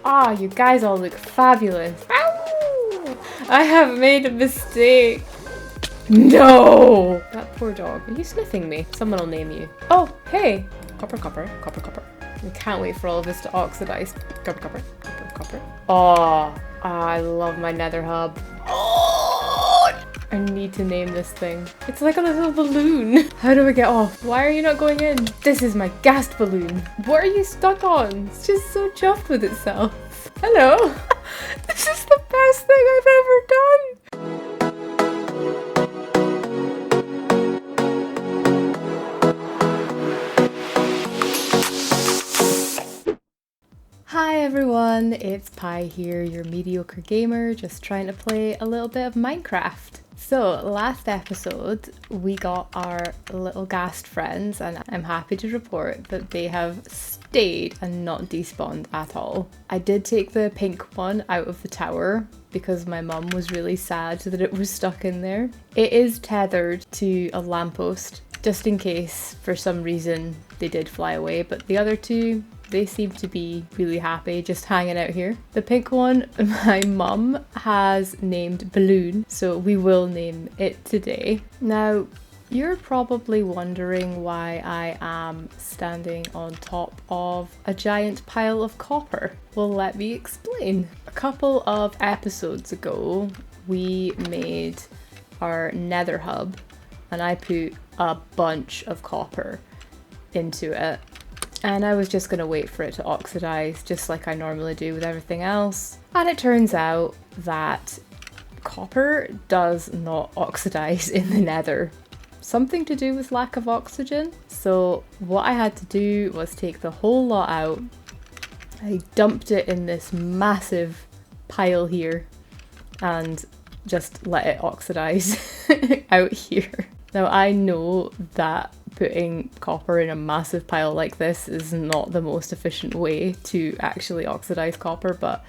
Ah, you guys all look fabulous. Ow! I have made a mistake. No! That poor dog. Are you sniffing me? Someone will name you. Oh, hey! Copper, copper, copper, copper. I can't wait for all of this to oxidize. Copper, copper, copper, copper. Oh, I love my nether hub. Oh! I need to name this thing. It's like a little balloon. How do I get off? Why are you not going in? This is my gas balloon. What are you stuck on? It's just so chuffed with itself. Hello. This is the best thing I've ever done. Hi everyone, it's Pi here, your mediocre gamer, just trying to play a little bit of Minecraft. So last episode we got our little ghast friends and I'm happy to report that they have stayed and not despawned at all. I did take the pink one out of the tower because my mum was really sad that it was stuck in there. It is tethered to a lamppost just in case for some reason they did fly away, but the other two, they seem to be really happy just hanging out here. The pink one, my mum has named Balloon, so we will name it today. Now, you're probably wondering why I am standing on top of a giant pile of copper. Well, let me explain. A couple of episodes ago, we made our nether hub and I put a bunch of copper into it. And I was just going to wait for it to oxidize, just like I normally do with everything else. And it turns out that copper does not oxidize in the nether. Something to do with lack of oxygen. So what I had to do was take the whole lot out. I dumped it in this massive pile here and just let it oxidize out here. Now I know that putting copper in a massive pile like this is not the most efficient way to actually oxidize copper, but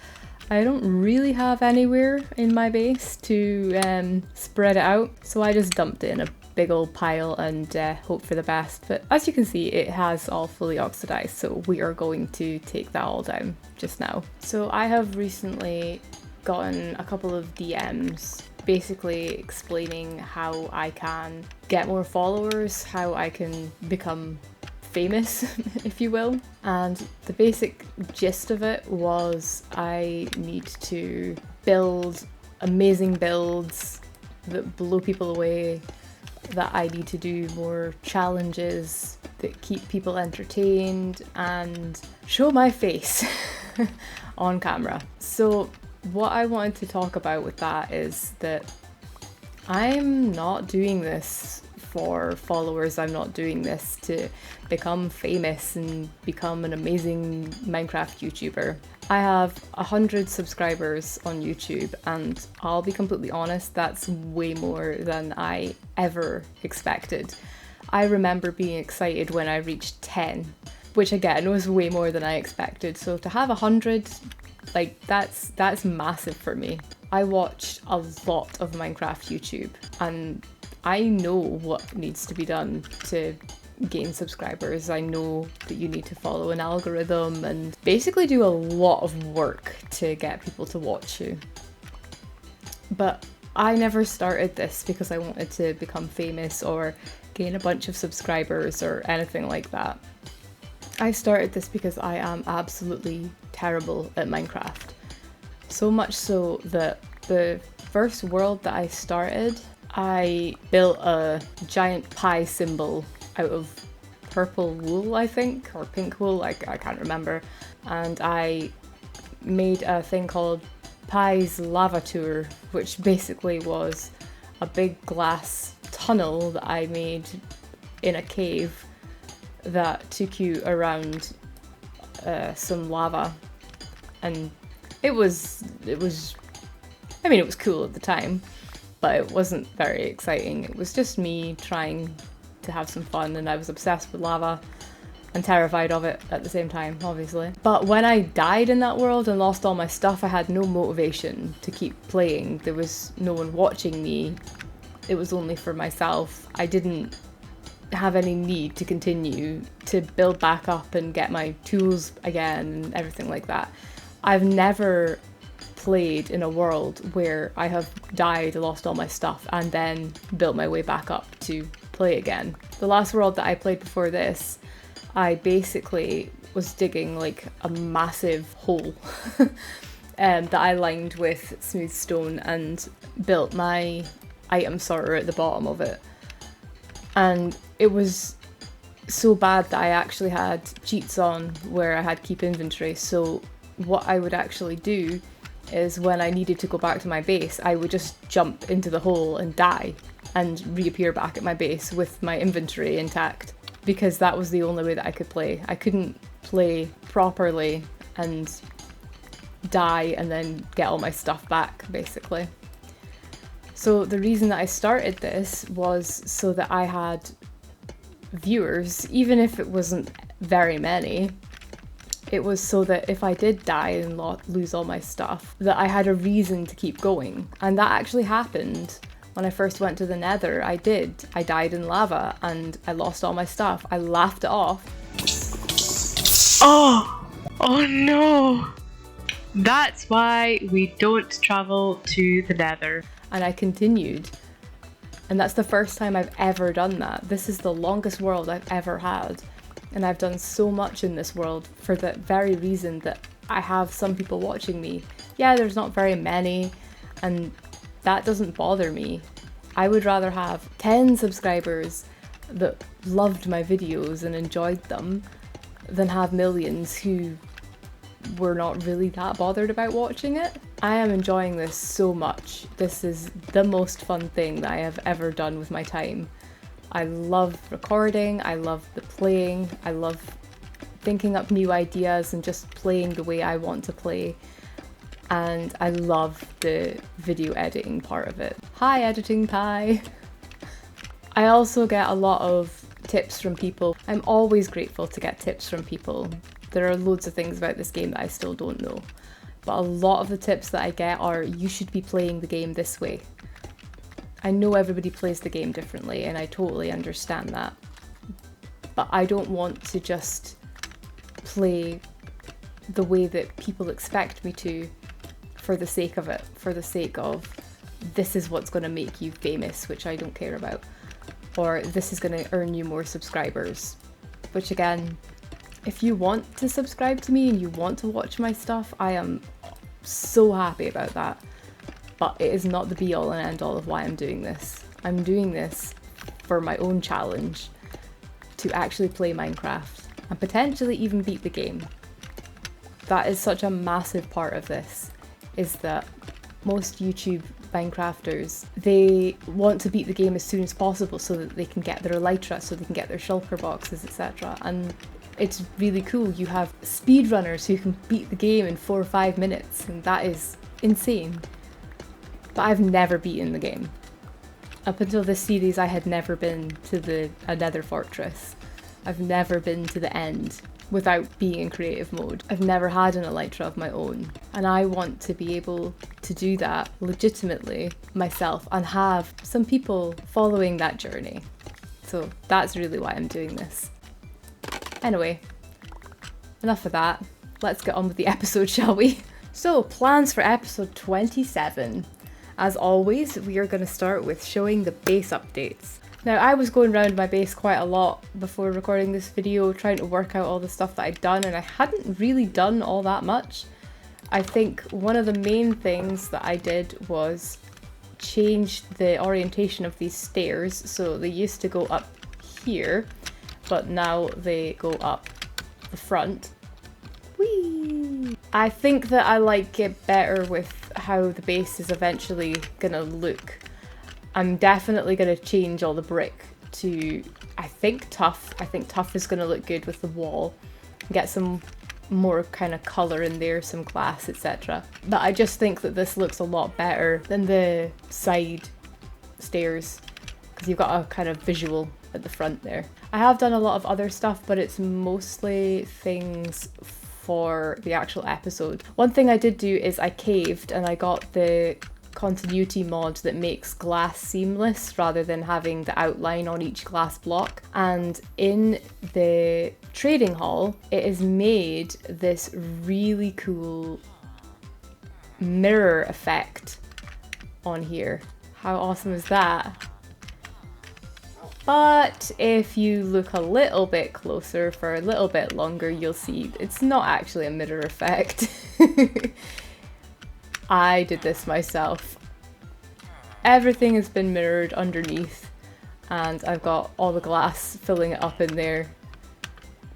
I don't really have anywhere in my base to spread it out, so I just dumped it in a big old pile and hope for the best. But as you can see, it has all fully oxidized, so we are going to take that all down just now. So I have recently gotten a couple of DMs basically explaining how I can get more followers, how I can become famous, if you will. And the basic gist of it was I need to build amazing builds that blow people away, that I need to do more challenges that keep people entertained and show my face on camera. So what I wanted to talk about with that is that I'm not doing this for followers. I'm not doing this to become famous and become an amazing Minecraft YouTuber. I have 100 subscribers on YouTube and I'll be completely honest, that's way more than I ever expected. I remember being excited when I reached 10, which again was way more than I expected. So to have 100, like that's massive for me. I watch a lot of Minecraft YouTube and I know what needs to be done to gain subscribers. I know that you need to follow an algorithm and basically do a lot of work to get people to watch you. But I never started this because I wanted to become famous or gain a bunch of subscribers or anything like that. I started this because I am absolutely terrible at Minecraft. So much so that the first world that I started, I built a giant pie symbol out of purple wool, I think, or pink wool, I can't remember. And I made a thing called Pie's Lava Tour, which basically was a big glass tunnel that I made in a cave that took you around some lava, and it was cool at the time, but it wasn't very exciting. It was just me trying to have some fun, and I was obsessed with lava and terrified of it at the same time, obviously. But when I died in that world and lost all my stuff, I had no motivation to keep playing. There was no one watching me. It was only for myself. I didn't have any need to continue to build back up and get my tools again and everything like that. I've never played in a world where I have died, lost all my stuff, and then built my way back up to play again. The last world that I played before this, I basically was digging like a massive hole that I lined with smooth stone and built my item sorter at the bottom of it. And it was so bad that I actually had cheats on where I had keep inventory. So what I would actually do is when I needed to go back to my base, I would just jump into the hole and die and reappear back at my base with my inventory intact, because that was the only way that I could play. I couldn't play properly and die and then get all my stuff back, basically. So the reason that I started this was so that I had viewers, even if it wasn't very many. It was so that if I did die and lose all my stuff, that I had a reason to keep going. And that actually happened when I first went to the Nether. I did. I died in lava and I lost all my stuff. I laughed it off. Oh no! That's why we don't travel to the Nether. And I continued. And that's the first time I've ever done that. This is the longest world I've ever had. And I've done so much in this world for the very reason that I have some people watching me. Yeah, there's not very many, and that doesn't bother me. I would rather have 10 subscribers that loved my videos and enjoyed them than have millions who were not really that bothered about watching it. I am enjoying this so much. This is the most fun thing that I have ever done with my time. I love recording, I love the playing, I love thinking up new ideas and just playing the way I want to play. And I love the video editing part of it. Hi, editing pie! I also get a lot of tips from people. I'm always grateful to get tips from people. There are loads of things about this game that I still don't know. But a lot of the tips that I get are, you should be playing the game this way. I know everybody plays the game differently and I totally understand that. But I don't want to just play the way that people expect me to for the sake of it, for the sake of this is what's going to make you famous, which I don't care about. Or this is going to earn you more subscribers. Which again, if you want to subscribe to me and you want to watch my stuff, I am so happy about that. But it is not the be all and end all of why I'm doing this. I'm doing this for my own challenge to actually play Minecraft and potentially even beat the game. That is such a massive part of this, is that most YouTube Minecrafters, they want to beat the game as soon as possible so that they can get their elytra, so they can get their shulker boxes, etc. And it's really cool. You have speedrunners who can beat the game in 4 or 5 minutes, and that is insane. But I've never beaten the game. Up until this series, I had never been to a Nether fortress. I've never been to the end without being in creative mode. I've never had an elytra of my own. And I want to be able to do that legitimately myself and have some people following that journey. So that's really why I'm doing this. Anyway, enough of that. Let's get on with the episode, shall we? So, plans for episode 27. As always, we are going to start with showing the base updates. Now, I was going around my base quite a lot before recording this video, trying to work out all the stuff that I'd done, and I hadn't really done all that much. I think one of the main things that I did was change the orientation of these stairs. So they used to go up here, but now they go up the front. Whee! I think that I like it better with how the base is eventually gonna look. I'm definitely gonna change all the brick to, I think, tough. I think tough is gonna look good with the wall. Get some more kind of colour in there, some glass, etc. But I just think that this looks a lot better than the side stairs, because you've got a kind of visual at the front there. I have done a lot of other stuff, but it's mostly things for the actual episode. One thing I did do is I caved and I got the continuity mod that makes glass seamless rather than having the outline on each glass block. And in the trading hall, it has made this really cool mirror effect on here. How awesome is that? But if you look a little bit closer for a little bit longer, you'll see it's not actually a mirror effect. I did this myself. Everything has been mirrored underneath, and I've got all the glass filling it up in there.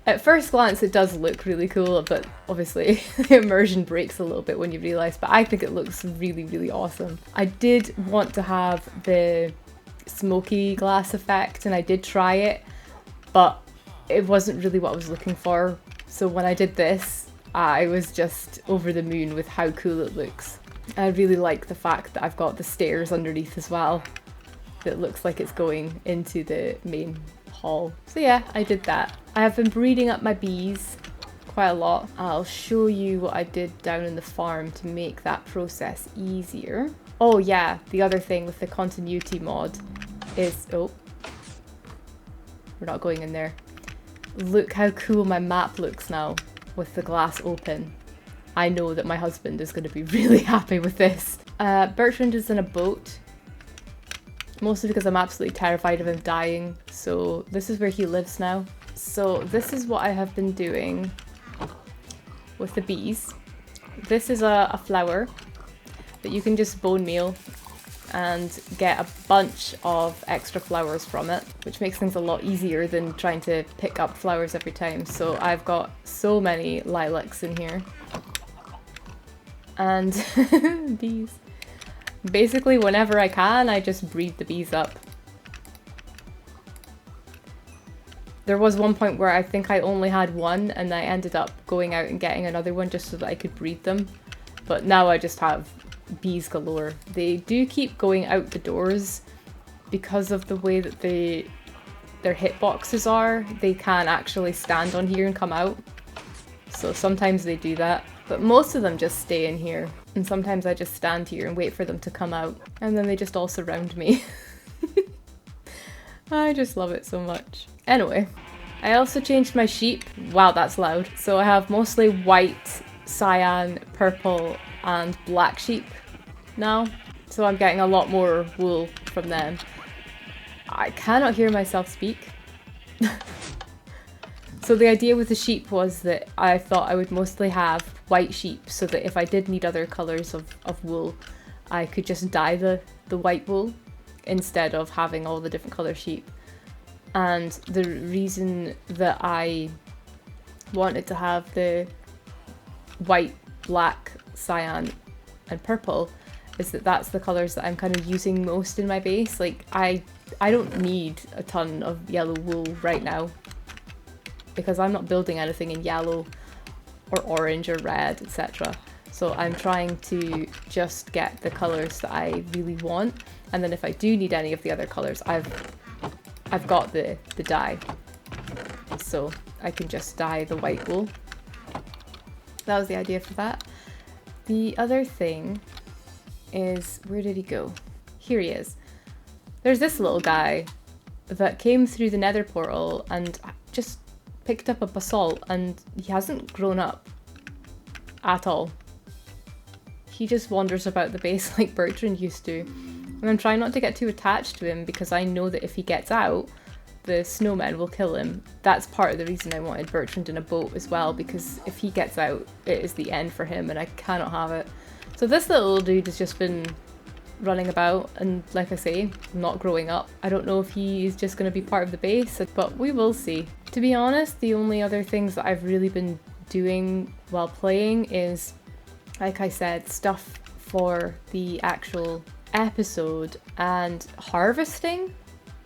At first glance it does look really cool, but obviously the immersion breaks a little bit when you realise, but I think it looks really, really awesome. I did want to have the smoky glass effect, and I did try it, but it wasn't really what I was looking for. So when I did this, I was just over the moon with how cool it looks. I really like the fact that I've got the stairs underneath as well. That looks like it's going into the main hall. So yeah, I did that. I have been breeding up my bees quite a lot. I'll show you what I did down in the farm to make that process easier. Oh yeah, the other thing with the continuity mod is, oh, we're not going in there. Look how cool my map looks now with the glass open. I know that my husband is going to be really happy with this. Bertrand is in a boat, mostly because I'm absolutely terrified of him dying. So this is where he lives now. So this is what I have been doing with the bees. This is a flower that you can just bone meal and get a bunch of extra flowers from it, which makes things a lot easier than trying to pick up flowers every time. So I've got so many lilacs in here. And bees. Basically, whenever I can, I just breed the bees up. There was one point where I think I only had one, and I ended up going out and getting another one just so that I could breed them. But now I just have bees galore. They do keep going out the doors because of the way that their hitboxes are. They can actually stand on here and come out. So sometimes they do that. But most of them just stay in here. And sometimes I just stand here and wait for them to come out. And then they just all surround me. I just love it so much. Anyway, I also changed my sheep. Wow, that's loud. So I have mostly white, cyan, purple, and black sheep now. So I'm getting a lot more wool from them. I cannot hear myself speak. So the idea with the sheep was that I thought I would mostly have white sheep so that if I did need other colours of wool, I could just dye the white wool instead of having all the different colour sheep. And the reason that I wanted to have the white, black, cyan and purple is that that's the colours that I'm kind of using most in my base. Like I don't need a ton of yellow wool right now because I'm not building anything in yellow or orange or red, etc. So I'm trying to just get the colours that I really want, and then if I do need any of the other colours, I've got the dye, so I can just dye the white wool. That was the idea for that. The other thing is, where did he go? Here he is. There's this little guy that came through the nether portal and just picked up a basalt, and he hasn't grown up at all. He just wanders about the base like Bertrand used to. And I'm trying not to get too attached to him because I know that if he gets out, the snowmen will kill him. That's part of the reason I wanted Bertrand in a boat as well, because if he gets out, it is the end for him and I cannot have it. So this little dude has just been running about and, like I say, not growing up. I don't know if he's just going to be part of the base, but we will see. To be honest, the only other things that I've really been doing while playing is, like I said, stuff for the actual episode and harvesting.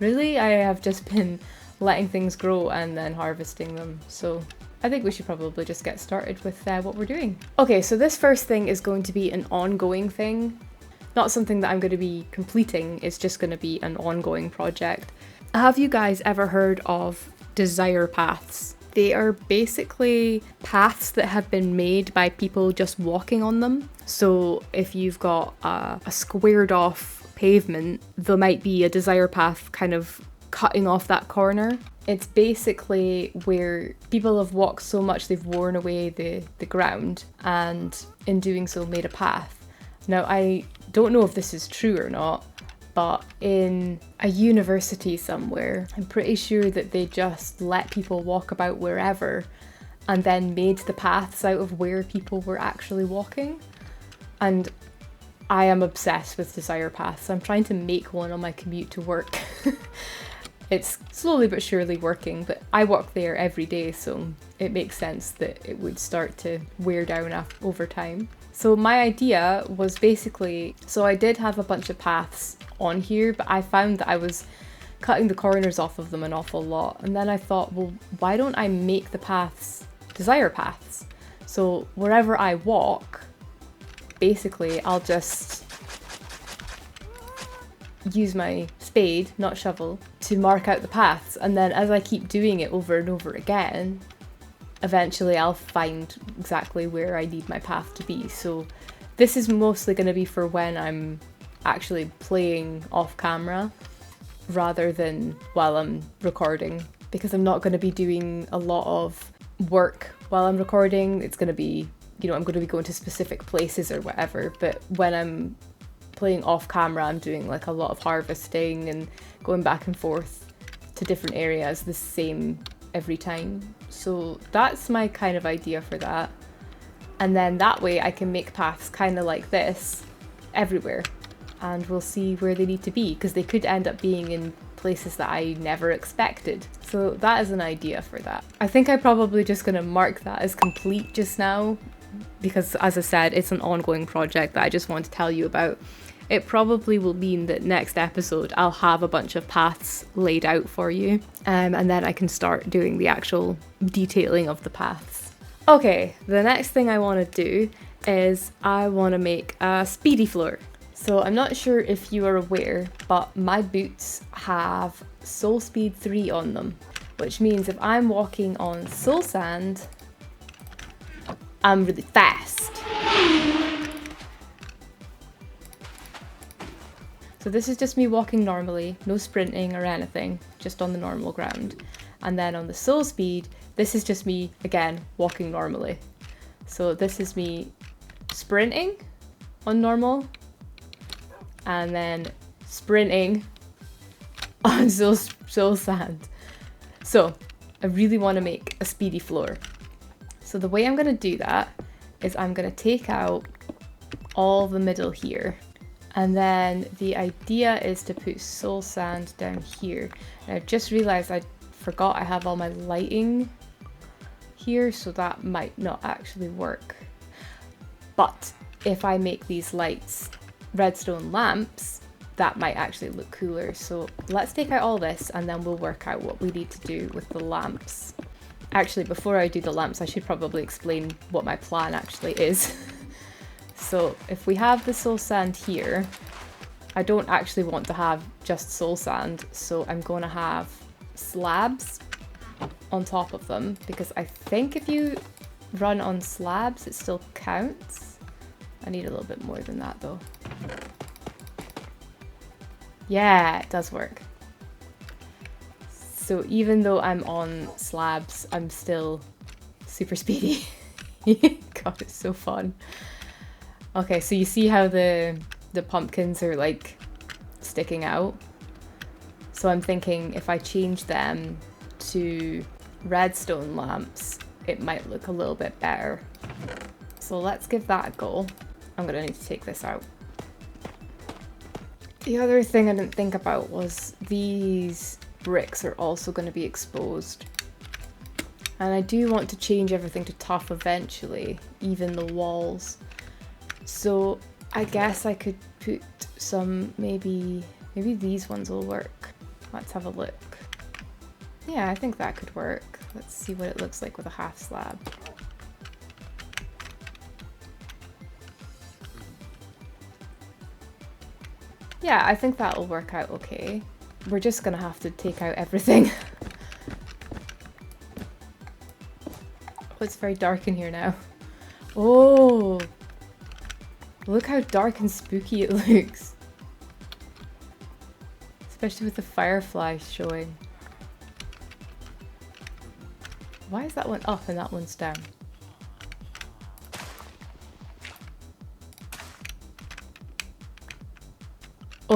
Really, I have just been letting things grow and then harvesting them. So I think we should probably just get started with what we're doing. Okay, so this first thing is going to be an ongoing thing. Not something that I'm going to be completing, it's just going to be an ongoing project. Have you guys ever heard of desire paths? They are basically paths that have been made by people just walking on them. So if you've got a squared off pavement, there might be a desire path kind of cutting off that corner. It's basically where people have walked so much they've worn away the ground, and in doing so made a path. Now, I don't know if this is true or not, but in a university somewhere, I'm pretty sure that they just let people walk about wherever and then made the paths out of where people were actually walking. And I am obsessed with desire paths. I'm trying to make one on my commute to work. It's slowly but surely working, but I walk there every day, so it makes sense that it would start to wear down over time. So my idea was basically, so I did have a bunch of paths on here, but I found that I was cutting the corners off of them an awful lot. And then I thought, well, why don't I make the paths desire paths? So wherever I walk, basically I'll just use my spade, not shovel, to mark out the paths, and then as I keep doing it over and over again, eventually I'll find exactly where I need my path to be. So this is mostly going to be for when I'm actually playing off camera rather than while I'm recording, because I'm not going to be doing a lot of work while I'm recording. It's going to be, you know, I'm going to be going to specific places or whatever, but when I'm playing off camera, I'm doing like a lot of harvesting and going back and forth to different areas the same every time. So that's my kind of idea for that. And then that way I can make paths kind of like this everywhere, and we'll see where they need to be, because they could end up being in places that I never expected. So that is an idea for that. I think I'm probably just going to mark that as complete just now, because as I said, it's an ongoing project that I just want to tell you about. It probably will mean that next episode I'll have a bunch of paths laid out for you, and then I can start doing the actual detailing of the paths. Okay, the next thing I want to do is I want to make a speedy floor. So I'm not sure if you are aware, but my boots have Soul Speed 3 on them, which means if I'm walking on soul sand, I'm really fast. So this is just me walking normally, no sprinting or anything, just on the normal ground. And then on the soul speed, this is just me, again, walking normally. So this is me sprinting on normal, and then sprinting on soul sand. So I really want to make a speedy floor. So the way I'm going to do that is I'm going to take out all the middle here. And then the idea is to put soul sand down here. And I just realized I forgot I have all my lighting here, so that might not actually work. But if I make these lights redstone lamps, that might actually look cooler. So let's take out all this and then we'll work out what we need to do with the lamps. Actually, before I do the lamps, I should probably explain what my plan actually is. So if we have the soul sand here, I don't actually want to have just soul sand, so I'm going to have slabs on top of them, because I think if you run on slabs it still counts. I need a little bit more than that though. Yeah, it does work. So even though I'm on slabs, I'm still super speedy. God, it's so fun. Okay, so you see how the pumpkins are like sticking out? So I'm thinking if I change them to redstone lamps, it might look a little bit better. So let's give that a go. I'm gonna need to take this out. The other thing I didn't think about was these bricks are also going to be exposed. And I do want to change everything to tough eventually, even the walls. So I guess I could put some, maybe these ones will work. Let's have a look. Yeah, I think that could work. Let's see what it looks like with a half slab. Yeah, I think that'll work out okay. We're just gonna have to take out everything. Oh, it's very dark in here now. Oh! Look how dark and spooky it looks. Especially with the fireflies showing. Why is that one up and that one's down?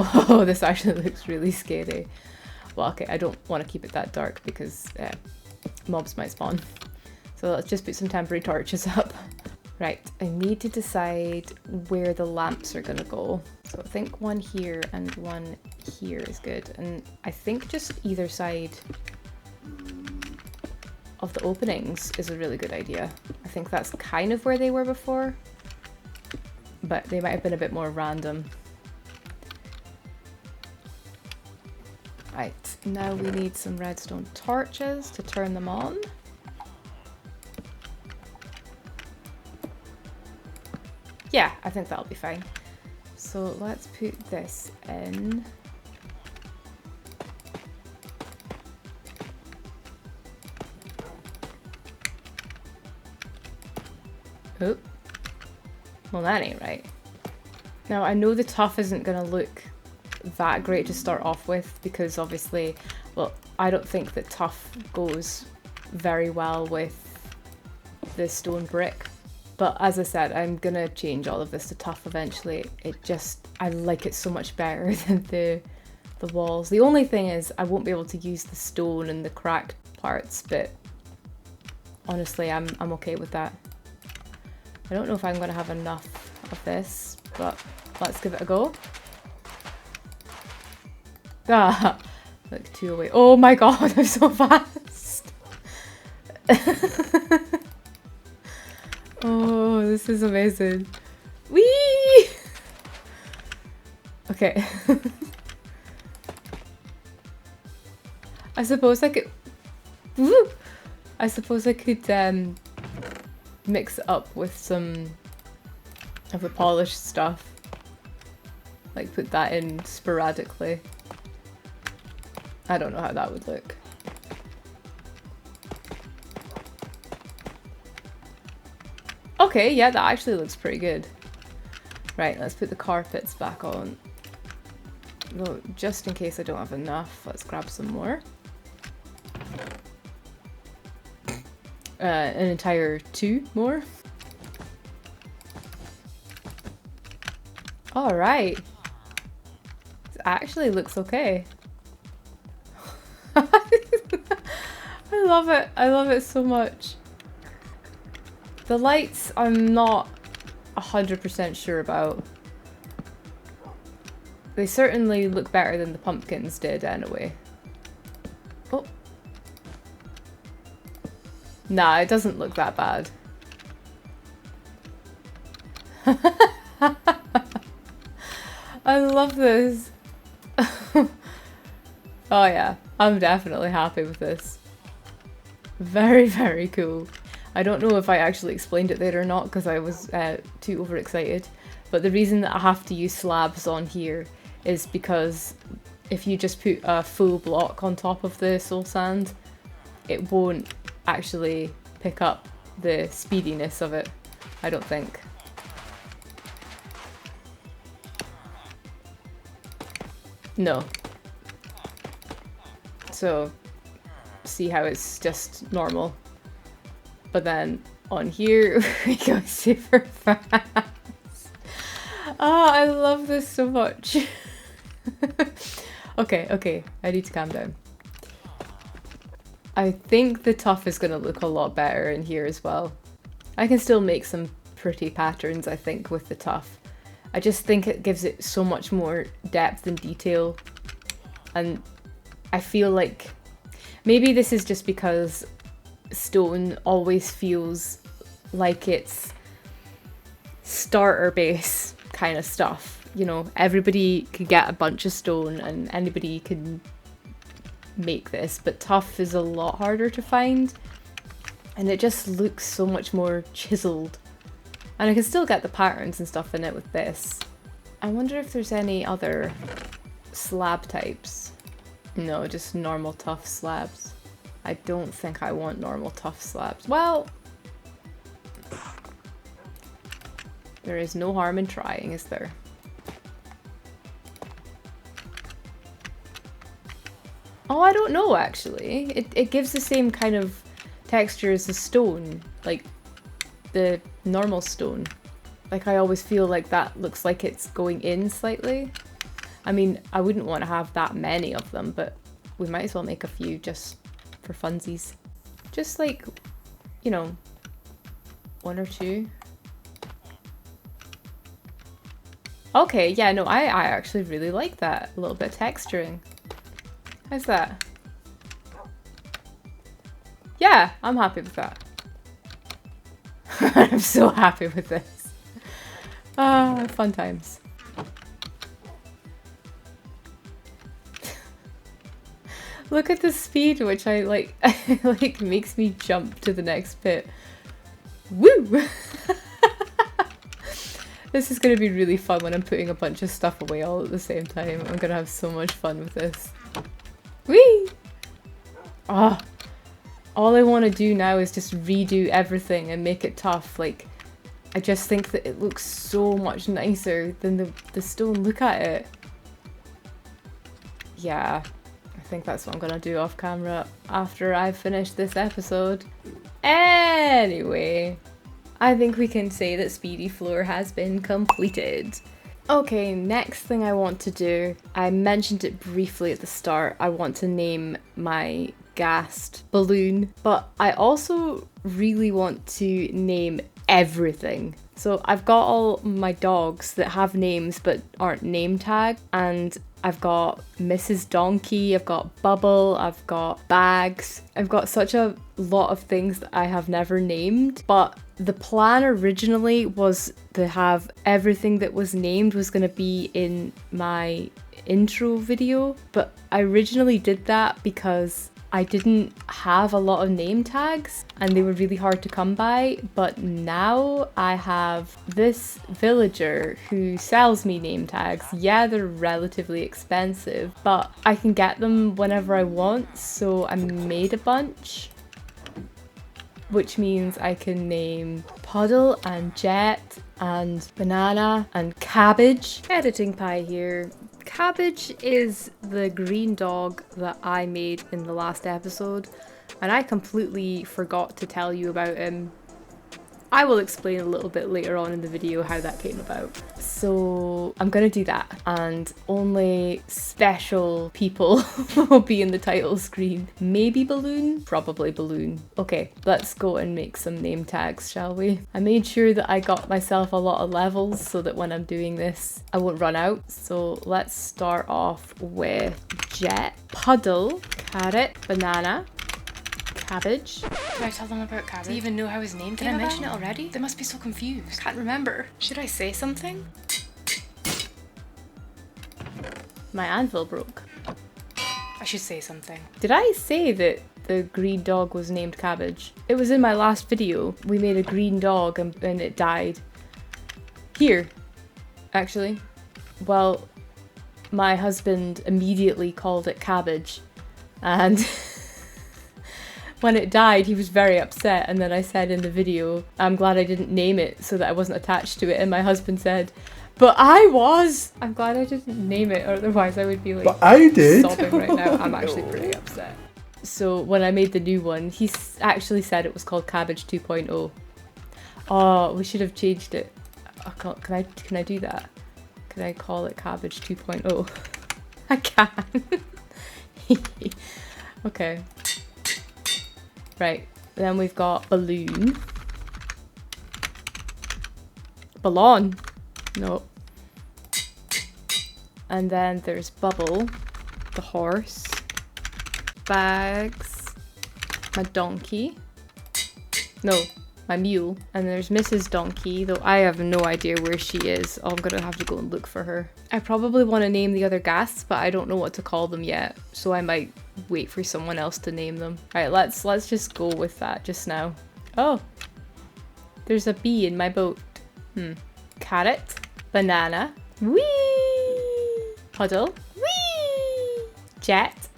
Oh, this actually looks really scary. Well, okay, I don't want to keep it that dark because mobs might spawn. So let's just put some temporary torches up. Right, I need to decide where the lamps are gonna go. So I think one here and one here is good. And I think just either side of the openings is a really good idea. I think that's kind of where they were before, but they might have been a bit more random. Right, now we need some redstone torches to turn them on. Yeah, I think that'll be fine. So let's put this in. Oh, well that ain't right. Now I know the tough isn't gonna look that great to start off with because obviously, well, I don't think that tough goes very well with the stone brick. But as I said, I'm gonna change all of this to tough eventually. I like it so much better than the walls. The only thing is I won't be able to use the stone and the cracked parts, but honestly, I'm okay with that. I don't know if I'm gonna have enough of this, but let's give it a go. Ah, like 2 away. Oh my god, I'm so fast. Oh, this is amazing. Whee! Okay. I suppose I could... Woo! I suppose I could mix it up with some of the polished stuff. Like put that in sporadically. I don't know how that would look. Okay, yeah, that actually looks pretty good. Right, let's put the carpets back on. Well, just in case I don't have enough, let's grab some more. An entire 2 more. Alright. This actually looks okay. I love it. I love it so much. The lights, I'm not 100% sure about. They certainly look better than the pumpkins did anyway. Oh. Nah, it doesn't look that bad. I love this. Oh yeah, I'm definitely happy with this. Very, very cool. I don't know if I actually explained it there or not because I was too overexcited, but the reason that I have to use slabs on here is because if you just put a full block on top of the soul sand, it won't actually pick up the speediness of it, I don't think. No. So, see how it's just normal. But then on here, we go super fast. Oh, I love this so much. Okay, I need to calm down. I think the tough is going to look a lot better in here as well. I can still make some pretty patterns, I think, with the tough. I just think it gives it so much more depth and detail. And I feel like maybe this is just because stone always feels like it's starter base kind of stuff. You know, everybody could get a bunch of stone and anybody can make this, but tough is a lot harder to find and it just looks so much more chiseled. And I can still get the patterns and stuff in it with this. I wonder if there's any other slab types. No, just normal tough slabs. I don't think I want normal tough slabs. Well, there is no harm in trying, is there? Oh, I don't know actually. It gives the same kind of texture as the stone, like the normal stone. Like I always feel like that looks like it's going in slightly. I mean, I wouldn't want to have that many of them, but we might as well make a few just for funsies. Just like, you know, 1 or 2. Okay, yeah, no, I actually really like that. A little bit of texturing. How's that? Yeah, I'm happy with that. I'm so happy with this. Ah, fun times. Look at the speed which I like, like makes me jump to the next bit. Woo! This is going to be really fun when I'm putting a bunch of stuff away all at the same time. I'm going to have so much fun with this. Whee! Ah, all I want to do now is just redo everything and make it tough. Like, I just think that it looks so much nicer than the stone. Look at it. Yeah, I think that's what I'm going to do off camera after I've finished this episode. Anyway, I think we can say that Speedy Floor has been completed. Okay, next thing I want to do, I mentioned it briefly at the start, I want to name my ghast balloon, but I also really want to name everything. So I've got all my dogs that have names but aren't name tagged, and I've got Mrs. Donkey, I've got Bubble, I've got Bags. I've got such a lot of things that I have never named, but the plan originally was to have everything that was named was going to be in my intro video, but I originally did that because I didn't have a lot of name tags and they were really hard to come by, but now I have this villager who sells me name tags. Yeah, they're relatively expensive, but I can get them whenever I want, so I made a bunch, which means I can name Puddle and Jet and Banana and Cabbage. Editing Pie here. Cabbage is the green dog that I made in the last episode, and I completely forgot to tell you about him. I will explain a little bit later on in the video how that came about. So I'm gonna do that, and only special people will be in the title screen. Maybe Balloon? Probably Balloon. Okay, let's go and make some name tags, shall we? I made sure that I got myself a lot of levels so that when I'm doing this, I won't run out. So let's start off with Jet, Puddle, Carrot, Banana, Cabbage. Did I tell them about Cabbage? Do you even know how his name Did I mention it already? They must be so confused. Can't remember. Should I say something? My anvil broke. I should say something. Did I say that the green dog was named Cabbage? It was in my last video. We made a green dog and it died. Here, actually. Well, my husband immediately called it Cabbage, and when it died, he was very upset, and then I said in the video, I'm glad I didn't name it so that I wasn't attached to it, and my husband said, but I was! I'm glad I didn't name it, or otherwise I would be like, but I did. Sobbing right now. I'm actually pretty upset. So when I made the new one, he actually said it was called Cabbage 2.0. Oh, we should have changed it. Can I do that? Can I call it Cabbage 2.0? I can. Okay. Right, then we've got Balloon. Ballon. No. And then there's Bubble, the horse. Bags. My donkey. No, my mule. And there's Mrs. Donkey, though I have no idea where she is. Oh, I'm gonna have to go and look for her. I probably want to name the other ghasts, but I don't know what to call them yet, so I might wait for someone else to name them. Alright, let's just go with that just now. Oh, there's a bee in my boat. Carrot, Banana, whee! Puddle, whee! Jet,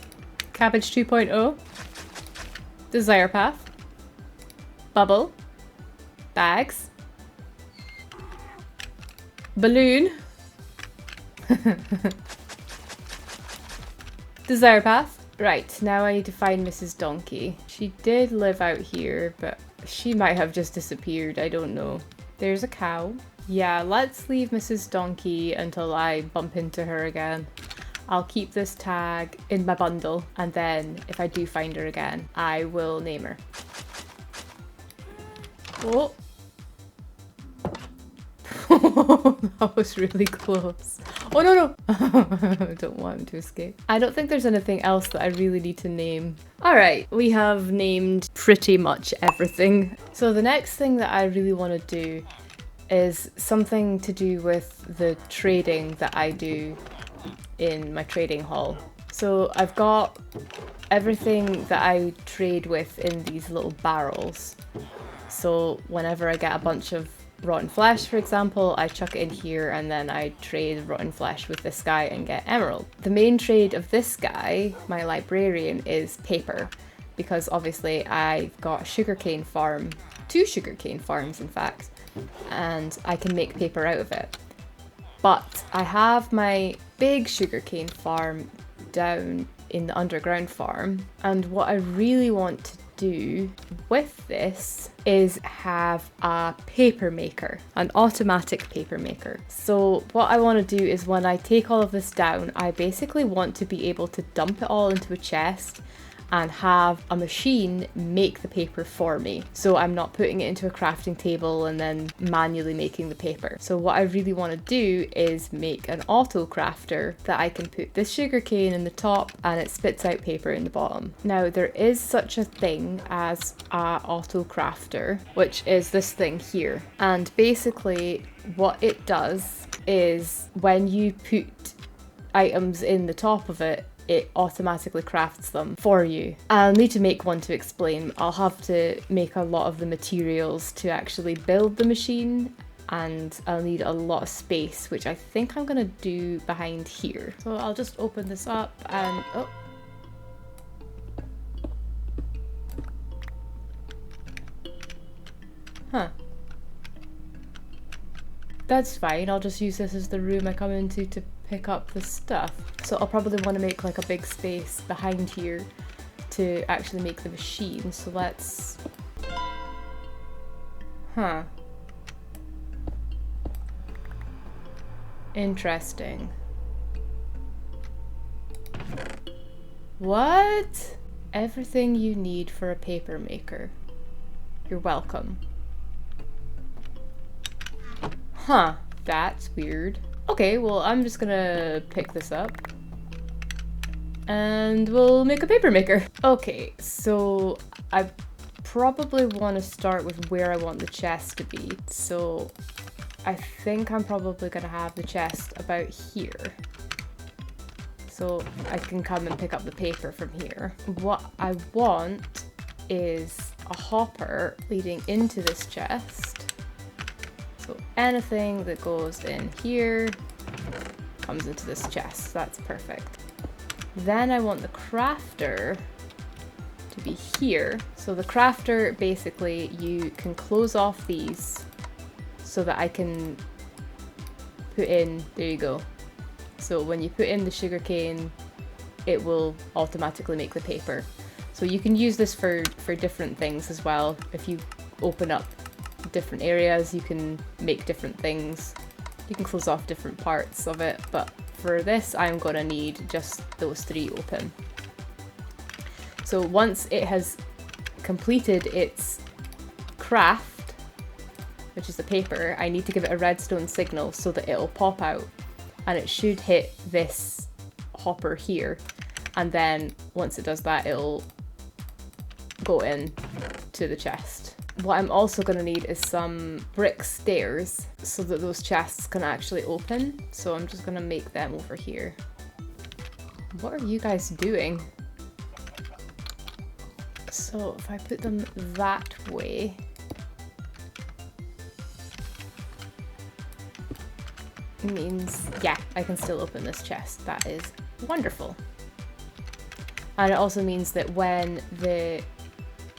Cabbage 2.0, Desire Path, Bubble, Bags, Balloon, Desire Path. Right, now I need to find Mrs. Donkey. She did live out here, but she might have just disappeared, I don't know. There's a cow. Yeah, let's leave Mrs. Donkey until I bump into her again. I'll keep this tag in my bundle, and then if I do find her again, I will name her. Oh! That was really close. Oh no no! I don't want him to escape. I don't think there's anything else that I really need to name. Alright, we have named pretty much everything. So the next thing that I really want to do is something to do with the trading that I do in my trading hall. So I've got everything that I trade with in these little barrels. So whenever I get a bunch of rotten flesh, for example, I chuck it in here and then I trade rotten flesh with this guy and get emerald. The main trade of this guy, my librarian, is paper, because obviously I've got a sugarcane farm, 2 sugarcane farms in fact, and I can make paper out of it. But I have my big sugarcane farm down in the underground farm, and what I really want to do with this is have a paper maker, an automatic paper maker. So what I want to do is when I take all of this down, I basically want to be able to dump it all into a chest and have a machine make the paper for me. So I'm not putting it into a crafting table and then manually making the paper. So what I really want to do is make an auto crafter that I can put this sugarcane in the top and it spits out paper in the bottom. Now there is such a thing as a auto crafter, which is this thing here. And basically what it does is when you put items in the top of it, it automatically crafts them for you. I'll need to make one to explain. I'll have to make a lot of the materials to actually build the machine, and I'll need a lot of space, which I think I'm gonna do behind here. So I'll just open this up and oh. Huh. That's fine, I'll just use this as the room I come into to pick up the stuff. So I'll probably want to make like a big space behind here to actually make the machine. So let's... Huh. Interesting. What? Everything you need for a paper maker. You're welcome. Huh, that's weird. Okay, well, I'm just gonna pick this up and we'll make a paper maker. Okay, so I probably want to start with where I want the chest to be. So I think I'm probably gonna have the chest about here. So I can come and pick up the paper from here. What I want is a hopper leading into this chest. So anything that goes in here comes into this chest. That's perfect. Then I want the crafter to be here. So the crafter, basically, you can close off these so that I can put in, there you go. So when you put in the sugarcane, it will automatically make the paper. So you can use this for different things as well. If you open up different areas, you can make different things. You can close off different parts of it, but for this I'm gonna need just those 3 open. So once it has completed its craft, which is the paper, I need to give it a redstone signal so that it'll pop out, and it should hit this hopper here, and then once it does that, it'll go in to the chest. What I'm also going to need is some brick stairs so that those chests can actually open. So I'm just going to make them over here. What are you guys doing? So if I put them that way, it means, yeah, I can still open this chest. That is wonderful. And it also means that when the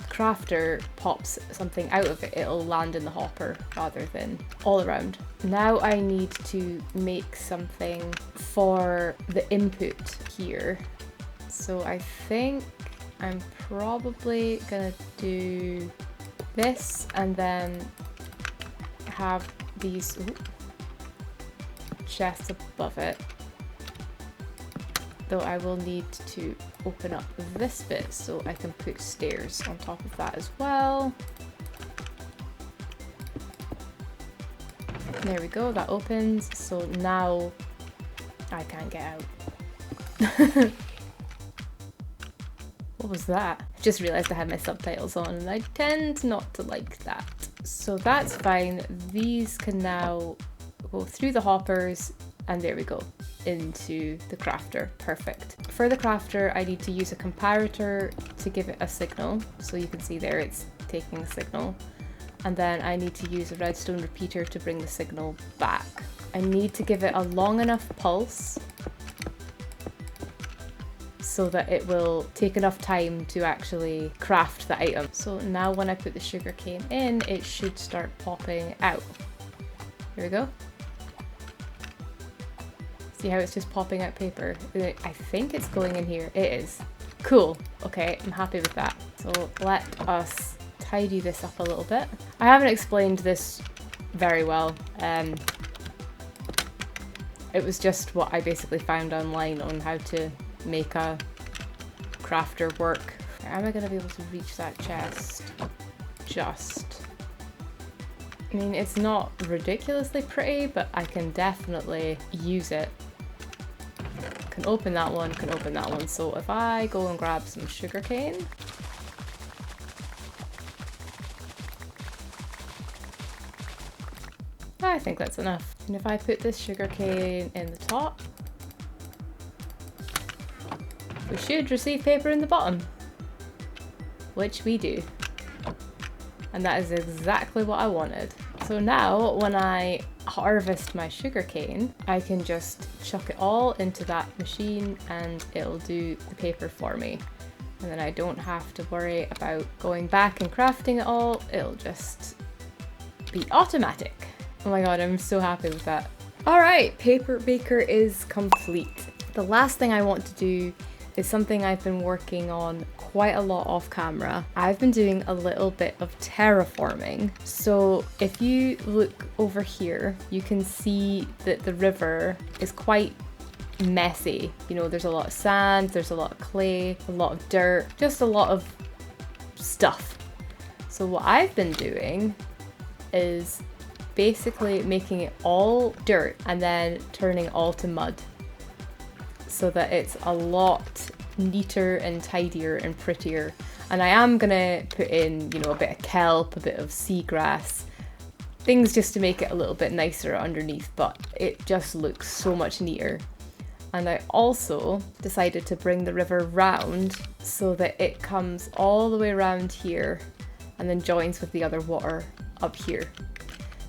crafter pops something out of it, it'll land in the hopper rather than all around. Now I need to make something for the input here. So I think I'm probably gonna do this and then have these chests above it. Though I will need to open up this bit so I can put stairs on top of that as well. There we go, that opens. So now I can't get out. What was that? I just realised I had my subtitles on and I tend not to like that. So that's fine. These can now go through the hoppers and there we go, into the crafter. Perfect. For the crafter, I need to use a comparator to give it a signal. So you can see there it's taking the signal. And then I need to use a redstone repeater to bring the signal back. I need to give it a long enough pulse so that it will take enough time to actually craft the item. So now when I put the sugarcane in, it should start popping out. Here we go. See how it's just popping out paper? I think it's going in here. It is. Cool. Okay, I'm happy with that. So let us tidy this up a little bit. I haven't explained this very well. It was just what I basically found online on how to make a crafter work. Am I going to be able to reach that chest? Just. I mean, it's not ridiculously pretty, but I can definitely use it. Can open that one, can open that one. So if I go and grab some sugarcane. I think that's enough. And if I put this sugarcane in the top, we should receive paper in the bottom, which we do. And that is exactly what I wanted. So now when I harvest my sugarcane, I can just chuck it all into that machine and it'll do the paper for me. And then I don't have to worry about going back and crafting it all. It'll just be automatic. Oh my god, I'm so happy with that. All right, paper maker is complete. The last thing I want to do is something I've been working on quite a lot off camera. I've been doing a little bit of terraforming. So if you look over here, you can see that the river is quite messy. You know, there's a lot of sand, there's a lot of clay, a lot of dirt, just a lot of stuff. So what I've been doing is basically making it all dirt and then turning it all to mud, so that it's a lot neater and tidier and prettier. And I am gonna put in, you know, a bit of kelp, a bit of seagrass, things just to make it a little bit nicer underneath, but it just looks so much neater. And I also decided to bring the river round so that it comes all the way around here and then joins with the other water up here.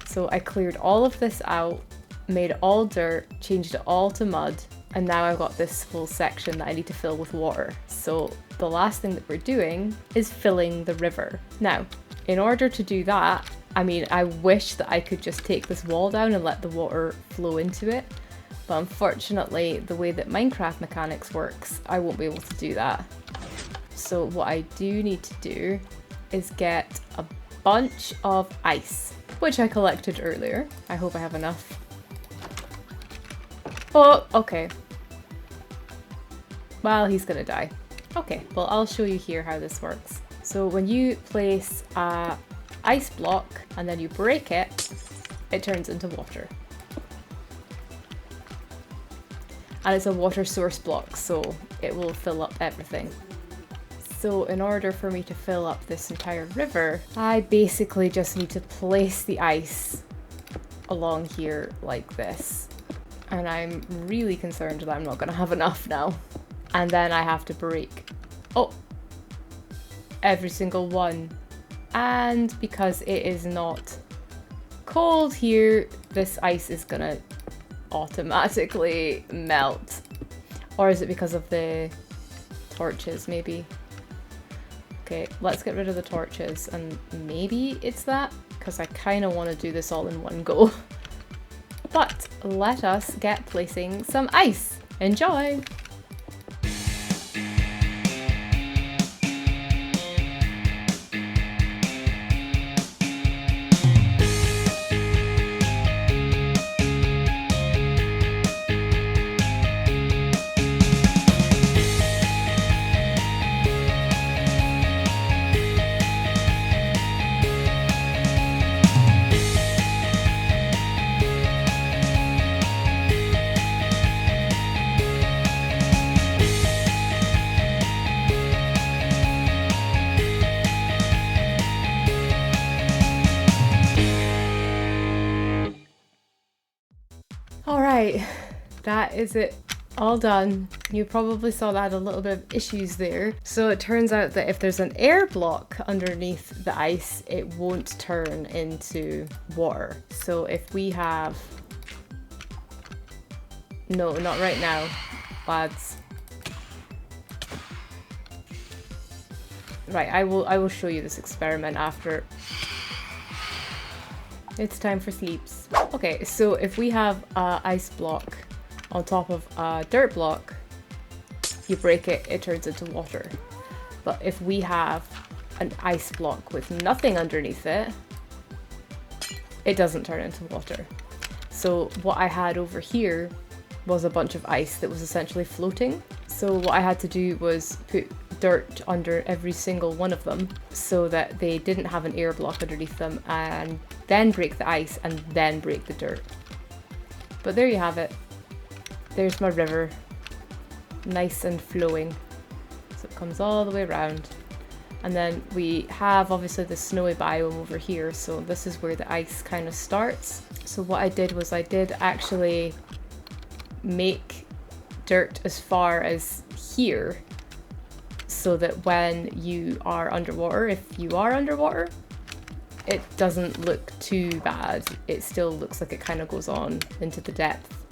So I cleared all of this out, made it all dirt, changed it all to mud, and now I've got this whole section that I need to fill with water. So the last thing that we're doing is filling the river. Now, in order to do that, I mean, I wish that I could just take this wall down and let the water flow into it. But unfortunately, the way that Minecraft mechanics works, I won't be able to do that. So what I do need to do is get a bunch of ice, which I collected earlier. I hope I have enough. Oh, okay. Well, he's gonna die. Okay, well, I'll show you here how this works. So when you place a ice block and then you break it, it turns into water. And it's a water source block, so it will fill up everything. So in order for me to fill up this entire river, I basically just need to place the ice along here like this. And I'm really concerned that I'm not gonna have enough now. And then I have to break, every single one. And because it is not cold here, this ice is gonna automatically melt. Or is it because of the torches, maybe? Okay, let's get rid of the torches, and maybe it's that, because I kind of want to do this all in one go. But let us get placing some ice. Enjoy! Right, that is it. All done. You probably saw that I had a little bit of issues there. So it turns out that if there's an air block underneath the ice, it won't turn into water. So if we have... No, not right now, lads. Right, I will show you this experiment after. It's time for sleeps. Okay, so if we have an ice block on top of a dirt block, you break it, it turns into water. But if we have an ice block with nothing underneath it, it doesn't turn into water. So what I had over here was a bunch of ice that was essentially floating. So what I had to do was put dirt under every single one of them so that they didn't have an air block underneath them, and then break the ice and then break the dirt. But there you have it. There's my river, nice and flowing. So it comes all the way around. And then we have obviously the snowy biome over here, so this is where the ice kind of starts. So what I did was I did actually make dirt as far as here, so that when you are underwater, if you are underwater, it doesn't look too bad. It still looks like it kind of goes on into the depth.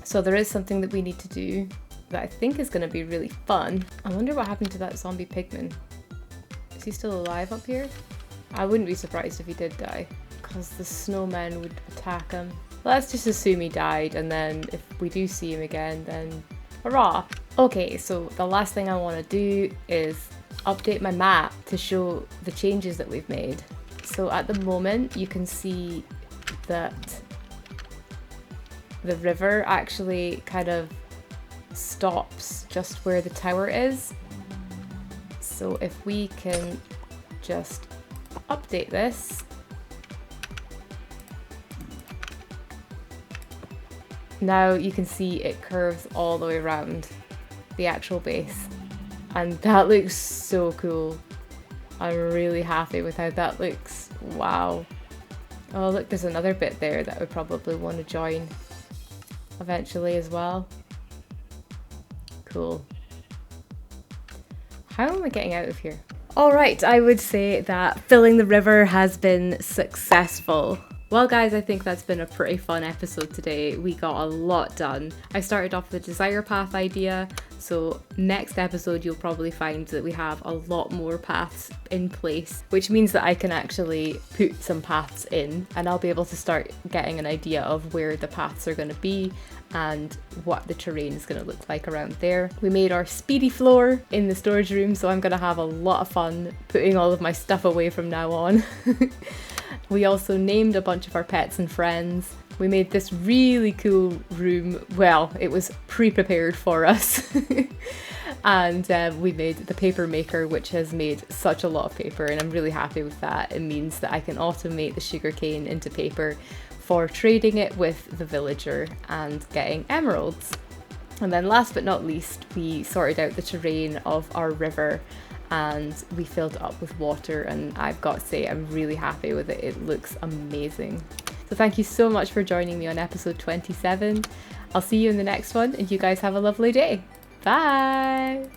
So there is something that we need to do that I think is going to be really fun. I wonder what happened to that zombie pigman. Is he still alive up here? I wouldn't be surprised if he did die, because the snowmen would attack him. Let's just assume he died, and then if we do see him again, then hurrah! Okay, so the last thing I want to do is update my map to show the changes that we've made. So at the moment, you can see that the river actually kind of stops just where the tower is. So if we can just update this. Now you can see it curves all the way around the actual base. And that looks so cool. I'm really happy with how that looks. Wow. Oh look, there's another bit there that I would probably want to join eventually as well. Cool. How am I getting out of here? Alright, I would say that filling the river has been successful. Well guys, I think that's been a pretty fun episode today. We got a lot done. I started off with the desire path idea, so next episode you'll probably find that we have a lot more paths in place, which means that I can actually put some paths in and I'll be able to start getting an idea of where the paths are going to be and what the terrain is going to look like around there. We made our speedy floor in the storage room, so I'm going to have a lot of fun putting all of my stuff away from now on. We also named a bunch of our pets and friends. We made this really cool room. Well, it was pre-prepared for us. And we made the paper maker, which has made such a lot of paper, and I'm really happy with that. It means that I can automate the sugarcane into paper for trading it with the villager and getting emeralds. And then last but not least, we sorted out the terrain of our river and we filled it up with water, and I've got to say I'm really happy with it. It looks amazing. So thank you so much for joining me on episode 27. I'll see you in the next one, and you guys have a lovely day. Bye!